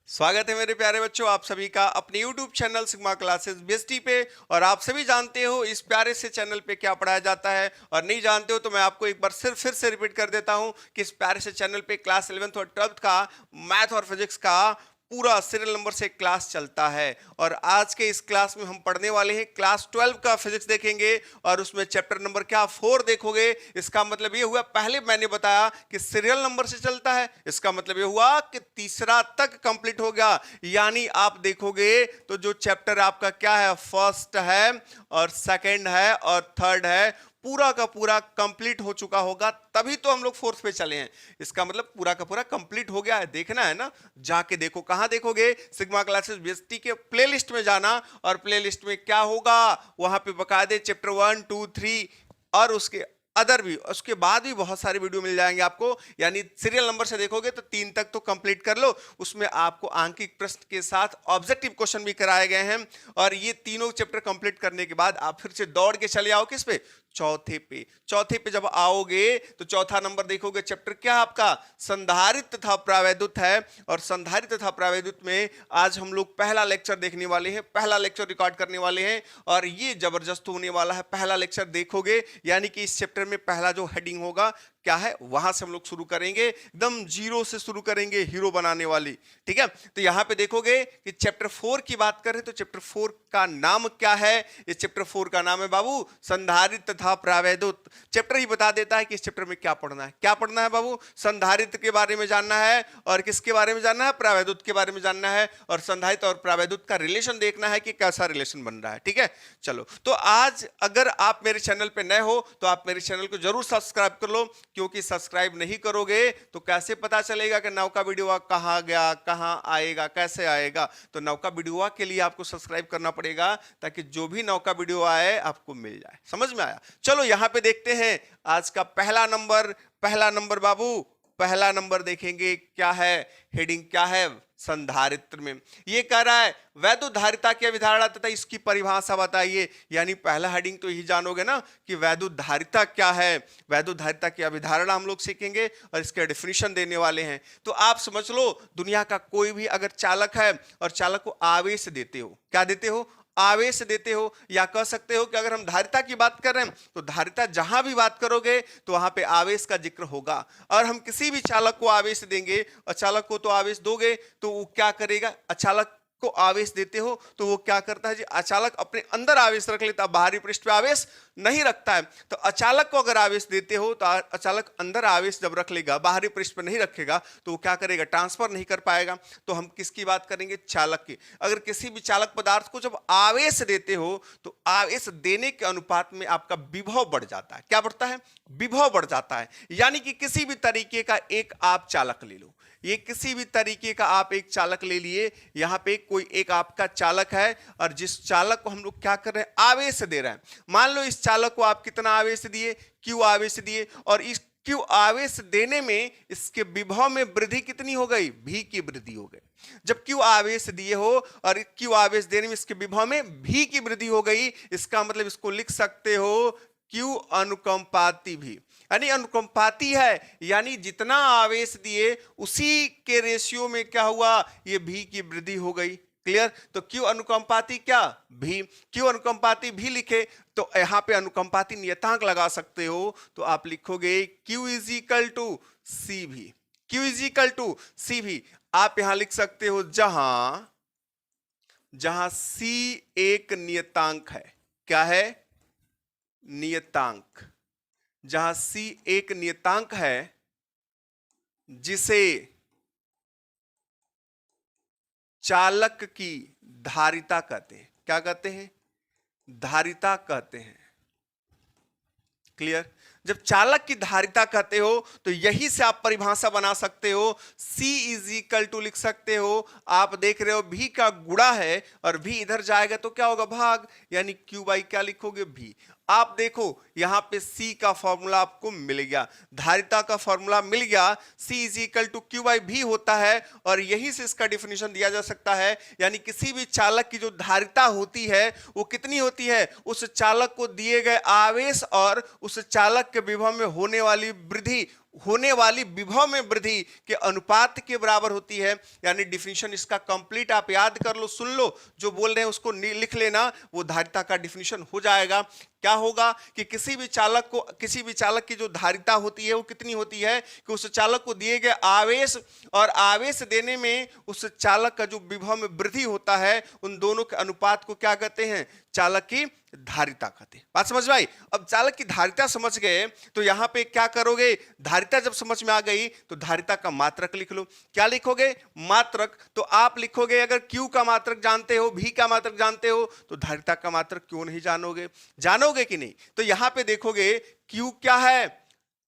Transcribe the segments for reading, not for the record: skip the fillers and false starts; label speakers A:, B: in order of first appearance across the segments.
A: स्वागत है मेरे प्यारे बच्चों, आप सभी का अपने YouTube channel sigma classes BST पे। और आप सभी जानते हो इस प्यारे से चैनल पे क्या पढ़ाया जाता है, और नहीं जानते हो तो मैं आपको एक बार सिर्फ फिर से रिपीट कर देता हूं कि इस प्यारे से चैनल पे क्लास 11th और 12th का मैथ और फिजिक्स का पूरा सीरियल नंबर से क्लास चलता है। और आज के इस क्लास में हम पढ़ने वाले हैं क्लास 12 का फिजिक्स देखेंगे, और उसमें चैप्टर नंबर क्या 4 देखोगे। इसका मतलब ये हुआ, पहले मैंने बताया कि सीरियल नंबर से चलता है, इसका मतलब ये हुआ कि तीसरा तक कंप्लीट हो गया। यानी आप देखोगे तो जो चैप्टर आपका क्या है, फर्स्ट है और सेकंड है और थर्ड है, पूरा का पूरा कंप्लीट हो चुका होगा, तभी तो हम लोग फोर्थ पे चले हैं। इसका मतलब पूरा का पूरा कंप्लीट हो गया है। देखना है ना, जाके देखो। कहां देखोगे? सिग्मा क्लासेस बीएसटी के प्लेलिस्ट में जाना, और प्लेलिस्ट में क्या होगा, वहां पे बकायदे चैप्टर 1 2 3 और उसके अदर भी, उसके बाद भी बहुत सारे वीडियो मिल जाएंगे आपको। यानी सीरियल नंबर से देखोगे तो 3 तक तो कंप्लीट कर लो। उसमें आपको आंकिक प्रश्न के साथ ऑब्जेक्टिव क्वेश्चन भी कराए गए हैं। और ये तीनों चैप्टर कंप्लीट करने के बाद आप फिर से दौड़ के चले आओ किस पे? चौथे पे। चौथे पे जब आओगे तो चौथा नंबर देखोगे, चैप्टर क्या आपका? संधारित्र तथा प्रावैद्युत है। और संधारित्र तथा प्रावैद्युत में आज हम लोग पहला लेक्चर देखने वाले हैं, पहला लेक्चर रिकॉर्ड करने वाले हैं, और ये जबरदस्त होने वाला है। पहला लेक्चर देखोगे यानी कि इस चैप्टर में पहला जो हेडिंग होगा क्या है, वहां से हम लोग शुरू करेंगे, एकदम जीरो से शुरू करेंगे, हीरो बनाने वाली। ठीक है, तो यहां पे देखोगे कि चैप्टर 4 की बात करें तो चैप्टर 4 का नाम क्या है? इस चैप्टर 4 का नाम है बाबू संधारित्र तथा प्रावैद्युत। चैप्टर ही बता देता है कि इस चैप्टर में क्या पढ़ना है। क्या पढ़ना है बाबू? संधारित्र के बारे में जानना है, और किसके बारे में जानना है? प्रावैद्युत के बारे में जानना है। और संधारित्र और प्रावैद्युत का रिलेशन देखना है कि कैसा रिलेशन बन रहा है। ठीक है, चलो। तो आज अगर आप मेरे चैनल पे नए हो तो आप मेरे चैनल को जरूर सब्सक्राइब कर लो, क्योंकि सब्सक्राइब नहीं करोगे तो कैसे पता चलेगा कि नौका वीडियो कहां गया, कहां आएगा, कैसे आएगा? तो नौका वीडियो के लिए आपको सब्सक्राइब करना पड़ेगा, ताकि जो भी नौका वीडियो आए आपको मिल जाए। समझ में आया? चलो यहां पे देखते हैं आज का पहला नंबर। पहला नंबर बाबू, पहला नंबर देखेंगे क्या है, हेडिंग क्या है संधारित्र में। ये कह रहा है वैद्युतधारिता की अवधारणा तथा इसकी परिभाषा बताइए। यानी पहला हेडिंग तो यही जानोगे ना कि वैद्युतधारिता क्या है। वैद्युतधारिता की अवधारणा हम लोग सीखेंगे और इसके डेफिनेशन देने वाले हैं। तो आप समझ लो, दुनिया का कोई भी अगर चालक है और चालक को आवेश देते हो, क्या देते हो? आवेश देते हो। या कह सकते हो कि अगर हम धारिता की बात कर रहे हैं तो धारिता जहां भी बात करोगे तो वहां पे आवेश का जिक्र होगा। और हम किसी भी चालक को आवेश देंगे, और चालक को तो आवेश दोगे तो वो क्या करेगा? अचालक को आवेश देते हो तो वो क्या करता है जी? अचालक अपने अंदर आवेश रख लेता है, बाहरी पृष्ठ पे आवेश नहीं रखता है। तो अचालक को अगर आवेश देते हो तो अचालक अंदर आवेश जब रख लेगा, बाहरी पृष्ठ पे नहीं रखेगा, तो वो क्या करेगा? ट्रांसफर नहीं कर पाएगा। तो हम किसकी बात करेंगे? चालक की। अगर किसी भी चालक पदार्थ को जब आवेश देते हो तो आवेश देने के अनुपात में आपका विभव बढ़ जाता है। क्या बढ़ता है? विभव बढ़ जाता है। यानी कि किसी भी तरीके का एक आप चालक ले लो, ये किसी भी तरीके का आप एक चालक ले लिए। यहां पे कोई एक आपका चालक है, और जिस चालक को हम लोग क्या कर रहे हैं? आवेश दे रहे हैं। मान लो इस चालक को आप कितना आवेश दिए? Q आवेश दिए, और इस Q आवेश देने में इसके विभव में वृद्धि कितनी हो गई? V की वृद्धि हो गई। जब Q आवेश दिए हो और Q आवेश देने में इसके विभव में V की वृद्धि हो गई, इसका मतलब इसको लिख सकते हो Q अनुकंपाती भी। यानी अनुकंपाती है, यानी जितना आवेश दिए उसी के रेशियो में क्या हुआ? ये भी की वृद्धि हो गई। क्लियर? तो Q अनुकंपाती क्या? भी। Q अनुकंपाती भी लिखे तो यहां पे अनुकंपाती नियतांक लगा सकते हो, तो आप लिखोगे Q इज इक्वल टू सी भी। Q इज इक्वल टू सी भी आप यहां लिख सकते हो, जहां C एक नियतांक है। क्या है? नियतांक। जहां C एक नियतांक है जिसे चालक की धारिता कहते हैं। क्या कहते हैं? धारिता कहते हैं। क्लियर? जब चालक की धारिता कहते हो तो यही से आप परिभाषा बना सकते हो। C इज इक्वल टू लिख सकते हो, आप देख रहे हो V का गुणा है और V इधर जाएगा तो क्या होगा? भाग। यानी Q बाई क्या लिखोगे? V। आप देखो यहां पे C का फॉर्मूला आपको मिल गया, धारिता का फॉर्मूला मिल गया। C is equal to Q by V होता है, और यही से इसका डिफिनेशन दिया जा सकता है। यानी किसी भी चालक की जो धारिता होती है वो कितनी होती है? उस चालक को दिए गए आवेश और उस चालक के विभव में होने वाली वृद्धि, होने वाली विभव में वृद्धि के अनुपात के बराबर होती है। यानी डिफिनीशन इसका कंप्लीट आप याद कर लो, सुन लो, जो बोल रहे हैं उसको लिख लेना, वो धारिता का डिफिनीशन हो जाएगा। क्या होगा कि किसी भी चालक की जो धारिता होती है वो कितनी होती है कि उस चालक को दिए गए आवेश और आवेश देने में उस चालक का जो विभव में वृद्धि होता है, उन दोनों के अनुपात को क्या कहते हैं? चालक की धारिता कहते हैं। बात समझ में आई? अब चालक की धारिता समझ गए तो यहां पे क्या करोगे? धारिता जब समझ में आ गई तो धारिता का मात्रक लिख लो। क्या लिखोगे? मात्रक। तो आप लिखोगे, अगर Q का मात्रक जानते हो, V का मात्रक जानते हो, तो धारिता का मात्रक क्यों नहीं जानोगे? जानोगे कि नहीं? तो यहां पे देखोगे Q क्या है,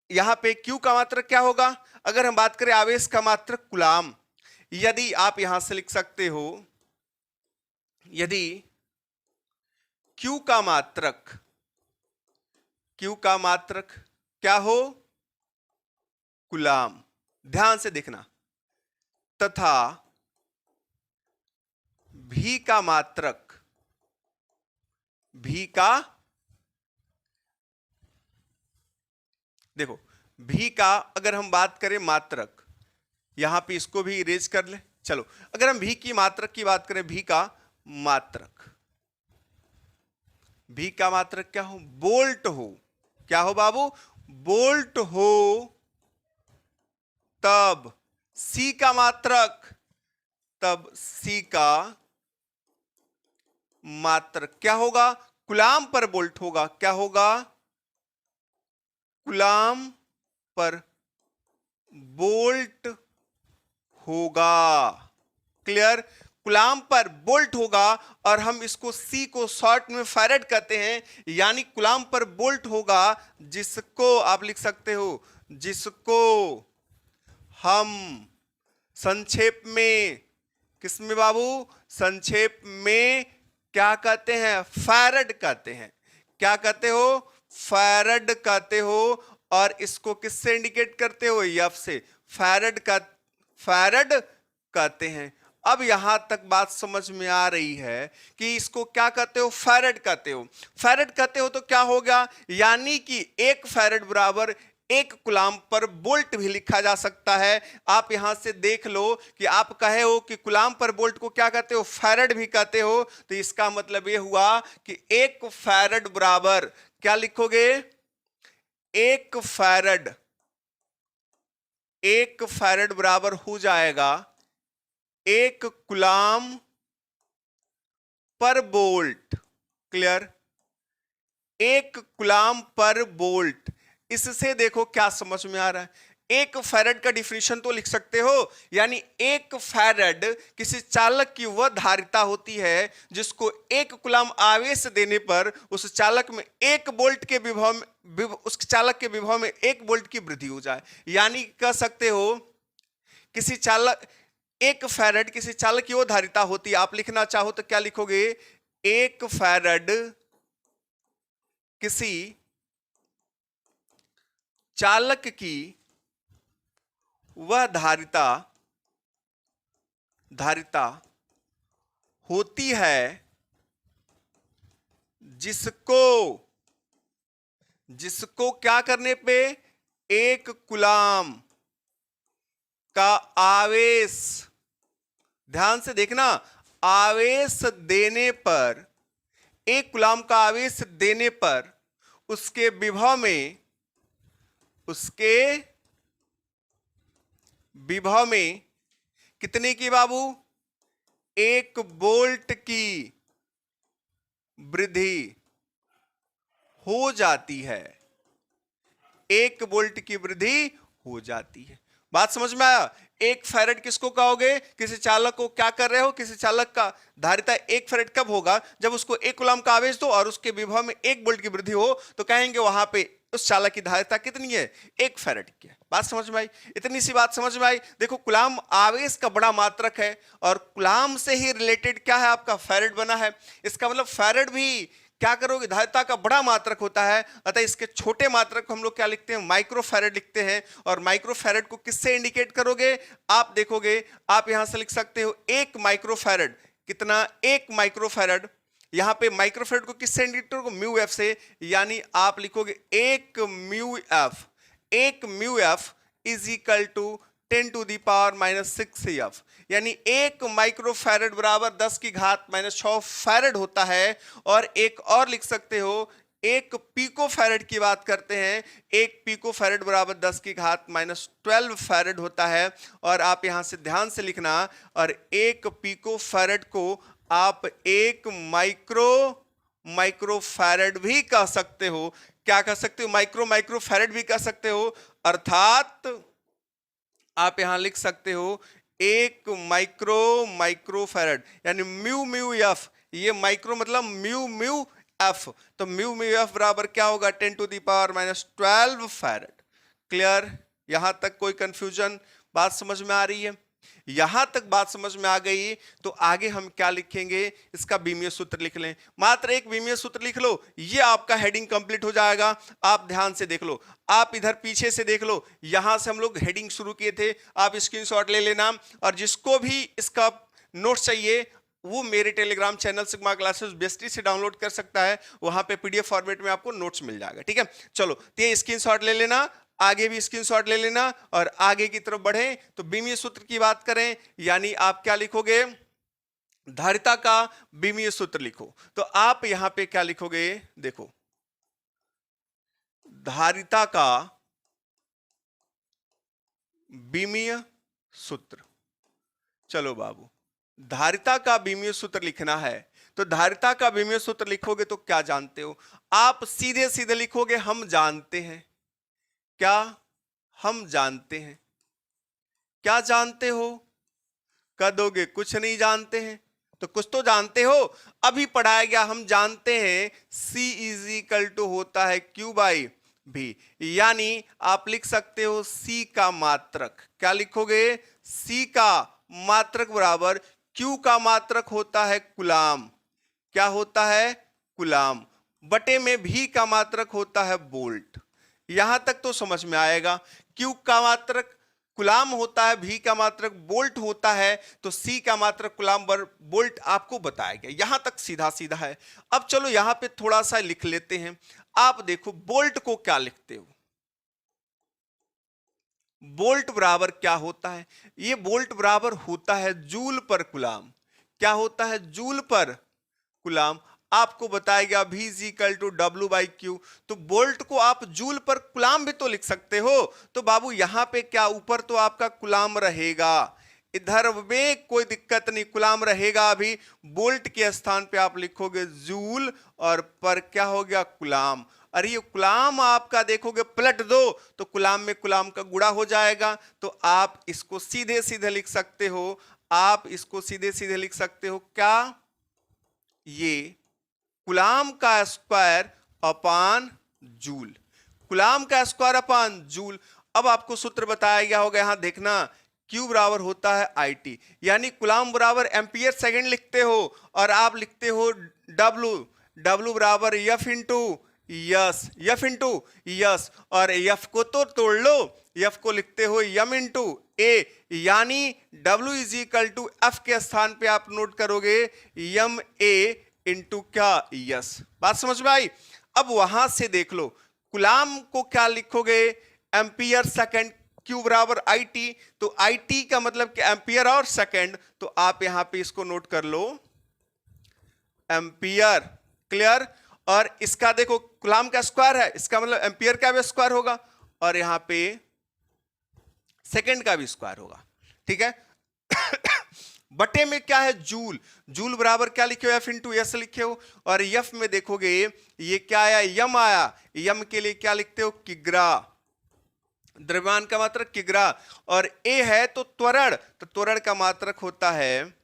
A: यहां पे Q का मात्रक क्या होगा? अगर हम बात करें आवेश का मात्रक कूलाम, यदि आप यहां से लिख सकते हो, यदि Q का मात्रक क्या हो? कूलाम। ध्यान से देखना। तथा V का मात्रक, देखो V का अगर हम बात करें मात्रक, यहां पे इसको भी इरेज कर ले। चलो, अगर हम V की मात्रक की बात करें, V का मात्रक क्या हो? बोल्ट हो। क्या हो बाबू? बोल्ट हो। तब C का मात्रक क्या होगा? कूलाम पर बोल्ट होगा। क्या होगा? कूलाम पर बोल्ट होगा। क्लियर? कूलाम पर बोल्ट होगा, और हम इसको C को शॉर्ट में फैरेड कहते हैं। यानी कूलाम पर बोल्ट होगा, जिसको आप लिख सकते हो, जिसको हम संक्षेप में, किसमें बाबू? संक्षेप में क्या कहते हैं? फैरेड कहते हैं। क्या कहते हो? फैरेड कहते हो। और इसको किससे इंडिकेट करते हो? F से। फैरेड कहते हैं। अब यहां तक बात समझ में आ रही है कि इसको क्या कहते हो? फैरेड कहते हो। फैरेड कहते हो तो क्या हो गया? यानी कि 1 फैरेड बराबर 1 कूलाम पर बोल्ट भी लिखा जा सकता है। आप यहां से देख लो कि आप कहे हो कि कूलाम पर बोल्ट को क्या कहते हो? फैरेड भी कहते हो। तो इसका मतलब यह हुआ कि 1 फैरेड बराबर क्या लिखोगे? 1 फैरेड बराबर हो जाएगा 1 कूलाम पर बोल्ट। क्लियर? 1 कूलाम पर बोल्ट। इससे देखो क्या समझ में आ रहा है? 1 फैरेड का डिफिनीशन तो लिख सकते हो। यानी 1 फैरेड किसी चालक की वह धारिता होती है जिसको 1 कूलाम आवेश देने पर उस चालक में 1 वोल्ट के उस चालक के विभव में 1 वोल्ट की वृद्धि हो जाए। यानी कह सकते हो 1 फैरेड किसी चालक की वो धारिता होती है। आप लिखना चाहो तो क्या लिखोगे? 1 फैरेड किसी चालक की वह धारिता होती है जिसको क्या करने पे? 1 कूलाम का आवेश, ध्यान से देखना, आवेश देने पर, 1 कूलाम का आवेश देने पर उसके विभव में कितने की बाबू? 1 वोल्ट की वृद्धि हो जाती है। 1 वोल्ट की वृद्धि हो जाती है। बात समझ में आया? 1 फैरेड किसको कहोगे? किसी चालक को क्या कर रहे हो? किसी चालक का धारिता 1 फैरेड कब होगा? जब उसको 1 कूलाम का आवेश दो और उसके विभव में 1 वोल्ट की वृद्धि हो, तो कहेंगे वहां पे उस चालक की धारिता कितनी है? 1 फैरेड की है। बात समझ में आई? इतनी सी बात समझ में आई? देखो, कूलाम आवेश का बड़ा मात्रक है और कूलाम से ही रिलेटेड क्या है? आपका फैरेड बना है। इसका मतलब फैरेड भी क्या करोगे? धारिता का बड़ा मात्रक होता है। अतः इसके छोटे मात्रक को हम लोग क्या लिखते हैं? माइक्रो फैरेड लिखते हैं। और माइक्रो फैरेड को किससे इंडिकेट करोगे? आप देखोगे, आप यहां से लिख सकते हो 1 माइक्रो फैरेड। कितना? 1 माइक्रो फैरेड। यहां पे माइक्रो फैरेड को किससे इंडिकेट करोगे? म्यू एफ से। यानी आप लिखोगे 1 mu F. 1 mu F is equal to 10 to the power minus 6 F, यानी 1 माइक्रोफैरड बराबर 10 की घात माइनस 6 फैरड होता है। और एक और लिख सकते हो, 1 पिको फैरड की बात करते हैं, 1 पिको फैरड बराबर 10 की घात माइनस 12 फैरड होता है। और आप यहां से ध्यान से लिखना, और 1 पिको फैरड को आप 1 माइक्रोफैरड भी कह सकते हो। क्या कह सकते हो? माइक्रोफैरड भी कह सकते हो। अर्थात आप यहां लिख सकते हो 1 माइक्रोफैरड, यानी म्यू म्यू एफ, ये माइक्रो मतलब म्यू म्यू एफ, तो म्यू म्यू एफ बराबर क्या होगा? 10 to the power minus 12 farad. Clear? यहां तक कोई कंफ्यूजन? बात समझ में आ रही है? यहां तक बात समझ में आ गई तो आगे हम क्या लिखेंगे? इसका बीमीय सूत्र लिख लें। मात्र एक बीमीय सूत्र लिख लो, ये आपका हेडिंग कंप्लीट हो जाएगा। आप ध्यान से देख लो, आप इधर पीछे से देख लो, यहां से हम लोग हेडिंग शुरू किए थे। आप स्क्रीनशॉट ले लेना, और जिसको भी इसका नोट्स चाहिए वो मेरे Telegram channel sigma classes bestie से डाउनलोड कर सकता है। वहां पे पीडीएफ फॉर्मेट में आपको नोट्स मिल जाएगा। ठीक है, चलो तो ये स्क्रीनशॉट ले लेना, आगे भी स्क्रीनशॉट ले लेना, और आगे की तरफ बढ़े तो बीमीय सूत्र की बात करें, यानी आप क्या लिखोगे? धारिता का बीमीय सूत्र लिखो। तो आप यहां पे क्या लिखोगे? देखो, धारिता का बीमीय सूत्र। चलो बाबू, धारिता का बीमीय सूत्र लिखना है, तो धारिता का बीमीय सूत्र लिखोगे तो क्या जानते हो? आप सीधे सीधे लिखोगे हम जानते हैं। क्या हम जानते हैं? क्या जानते हो? कह दोगे कुछ नहीं जानते हैं, तो कुछ तो जानते हो। अभी पढ़ाया गया, हम जानते हैं C इज इक्वल टू होता है Q बाई V, यानी आप लिख सकते हो C का मात्रक। क्या लिखोगे? C का मात्रक बराबर Q का मात्रक होता है कूलाम। क्या होता है? कूलाम, बटे में V का मात्रक होता है वोल्ट। यहां तक तो समझ में आएगा। Q का मात्रक कूलाम होता है, V का मात्रक वोल्ट होता है, तो C का मात्रक कूलाम वोल्ट आपको बताया गया। यहां तक सीधा सीधा है। अब चलो यहां पे थोड़ा सा लिख लेते हैं। आप देखो वोल्ट को क्या लिखते हो? वोल्ट बराबर क्या होता है? ये वोल्ट बराबर होता है जूल पर कूलाम। क्या होता है? जूल पर कूलाम। आपको बताया गया V is equal to W by Q, तो वोल्ट को आप जूल पर कूलाम भी तो लिख सकते हो। तो बाबू यहां पे क्या, ऊपर तो आपका कूलाम रहेगा, इधर में कोई दिक्कत नहीं, कूलाम रहेगा। अभी वोल्ट के स्थान पे आप लिखोगे जूल, और पर क्या हो गया? कूलाम। अरे ये कूलाम आपका देखोगे पलट दो तो कूलाम में कूलाम का गुणा हो जाएगा। तो आप इसको सीधे सीधे लिख सकते हो, आप इसको सीधे सीधे लिख सकते हो। क्या? ये कूलाम का स्क्वायर अपान जूल, कूलाम का स्क्वायर अपान जूल। अब आपको सूत्र बताया गया होगा, यहां देखना, Q बराबर होता है IT, यानी कूलाम बराबर एम्पियर सेकंड लिखते हो, और आप लिखते हो W बराबर F into yes, F into yes, और F को तो तोड़ लो, F को लिखते हो M इंटू A, यानी W is equal to F के स्थान पे आप नोट करोगे MA इंटू क्या? यस। बात समझ में आई? अब वहां से देख लो, कूलाम को क्या लिखोगे? Ampere second. Q बराबर IT, तो IT का मतलब कि एम्पियर और सेकंड, तो आप यहां पे इसको नोट कर लो, एम्पियर। क्लियर? और इसका देखो कूलाम का स्क्वायर है, इसका मतलब एम्पियर का भी स्क्वायर होगा, और यहां पे सेकंड का भी स्क्वायर होगा। ठीक है? बटे में क्या है? जूल। जूल बराबर क्या लिखे हो? F इंटू एस लिखे हो, और F में देखोगे ये क्या आया? यम आया। यम के लिए क्या लिखते हो? किग्रा, द्रव्यमान का मात्रक किग्रा। और A है तो त्वरण, तो त्वरण का मात्रक होता है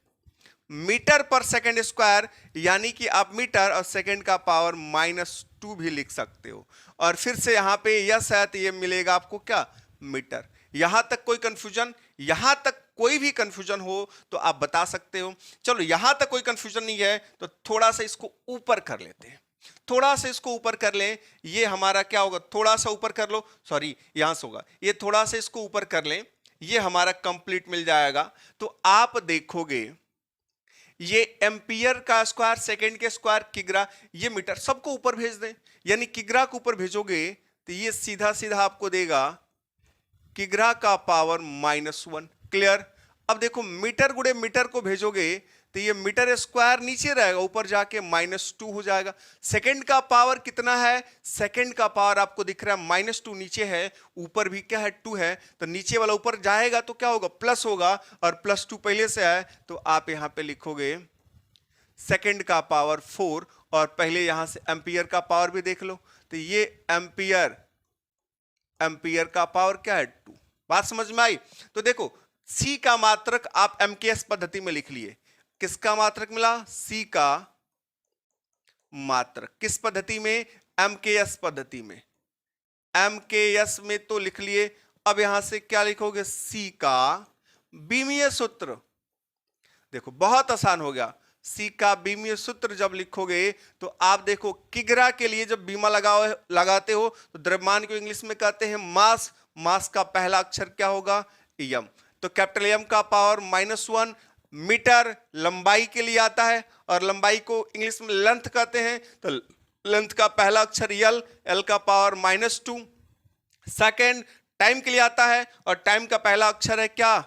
A: मीटर पर सेकंड स्क्वायर, यानी कि आप मीटर और सेकंड का पावर -2 भी लिख सकते हो। और फिर से यहां पे यस है तो ये मिलेगा आपको क्या? मीटर। यहां तक कोई कंफ्यूजन? यहां तक कोई भी कंफ्यूजन हो तो आप बता सकते हो। चलो यहां तक कोई कंफ्यूजन नहीं है तो थोड़ा सा इसको ऊपर कर लेते हैं, थोड़ा सा इसको ऊपर कर लें। ये हमारा क्या होगा? थोड़ा सा ऊपर कर लो, सॉरी यहां से होगा, ये थोड़ा सा इसको ऊपर कर लें, ये हमारा कंप्लीट मिल जाएगा। तो आप देखोगे ये एम्पियर का स्क्वायर, सेकंड के स्क्वायर, किग्रा, ये मीटर, सबको ऊपर भेज दें, यानी किग्रा को ऊपर भेजोगे तो ये सीधा सीधा आपको देगा किग्रा का पावर -1। क्लियर। अब देखो मीटर गुणे मीटर को भेजोगे तो ये मीटर स्क्वायर नीचे रहेगा, ऊपर जाके -2 हो जाएगा। सेकंड का पावर कितना है? सेकंड का पावर आपको दिख रहा है -2 नीचे है, ऊपर भी क्या है 2 है, तो नीचे वाला ऊपर जाएगा तो क्या होगा? प्लस होगा, और +2 पहले से है तो आप यहां पे लिखोगे सेकंड का पावर 4, और पहले यहां से एम्पियर का पावर भी देख लो, तो ये एम्पियर, एम्पियर का पावर क्या है? 2। बात समझ में आई? तो देखो सी का मात्रक आप एमकेएस पद्धति में लिख लिए। किसका मात्रक मिला? सी का मात्रक। किस पद्धति में? एमकेएस पद्धति में। एमकेएस में तो लिख लिए। अब यहां से क्या लिखोगे? सी का बीमीय सूत्र। देखो बहुत आसान हो गया। सी का बीमीय सूत्र जब लिखोगे तो आप देखो किग्रा के लिए जब बीमा लगाते हो तो द्रव्यमान को इंग्लिश में कहते हैं मास। मास का पहला अक्षर क्या होगा? एम। तो कैपिटल एम का पावर -1। मीटर लंबाई के लिए आता है, और लंबाई को इंग्लिश में लेंथ कहते हैं, तो लेंथ का पहला अक्षर एल, एल का पावर -2। सेकेंड टाइम के लिए आता है, और टाइम का पहला अक्षर है क्या?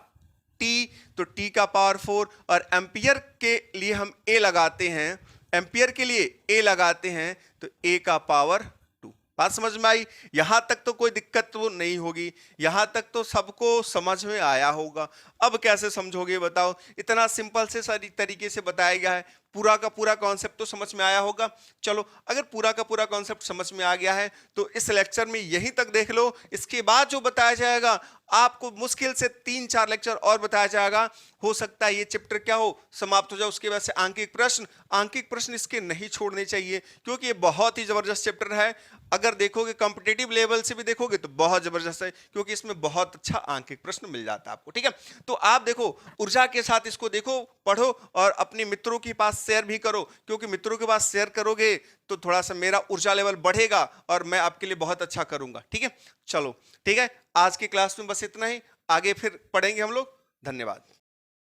A: टी, तो टी का पावर 4। और एम्पियर के लिए हम ए लगाते हैं, एम्पियर के लिए ए लगाते हैं तो ए का पावर 2। बात समझ में आई? यहां तक तो कोई दिक्कत तो नहीं होगी, यहां तक तो सबको समझ में आया होगा। अब कैसे समझोगे बताओ? इतना सिंपल से सारी तरीके से बताया गया है, पूरा का पूरा कॉन्सेप्ट तो समझ में आया होगा। चलो अगर पूरा का पूरा कॉन्सेप्ट समझ में आ गया है तो इस लेक्चर में यहीं तक देख लो। इसके बाद जो बताया जाएगा आपको मुश्किल से 3-4 लेक्चर और बताया जाएगा। हो सकता है ये चैप्टर क्या हो, समाप्त हो जाए। उसके बाद से आंकिक प्रश्न इसके नहीं छोड़ने चाहिए, क्योंकि ये बहुत ही जबरदस्त चैप्टर है। अगर देखोगे कॉम्पिटिटिव लेवल से भी देखोगे तो बहुत जबरदस्त है, क्योंकि इसमें बहुत अच्छा आंकिक प्रश्न मिल जाता है आपको। ठीक है, तो आप देखो ऊर्जा के साथ इसको देखो, पढ़ो, और अपने मित्रों के पास शेयर भी करो, क्योंकि मित्रों के पास शेयर करोगे तो थोड़ा सा मेरा ऊर्जा लेवल बढ़ेगा और मैं आपके लिए बहुत अच्छा करूंगा। ठीक है, चलो ठीक है, आज की क्लास में बस इतना ही। आगे फिर पढ़ेंगे हम लोग। धन्यवाद।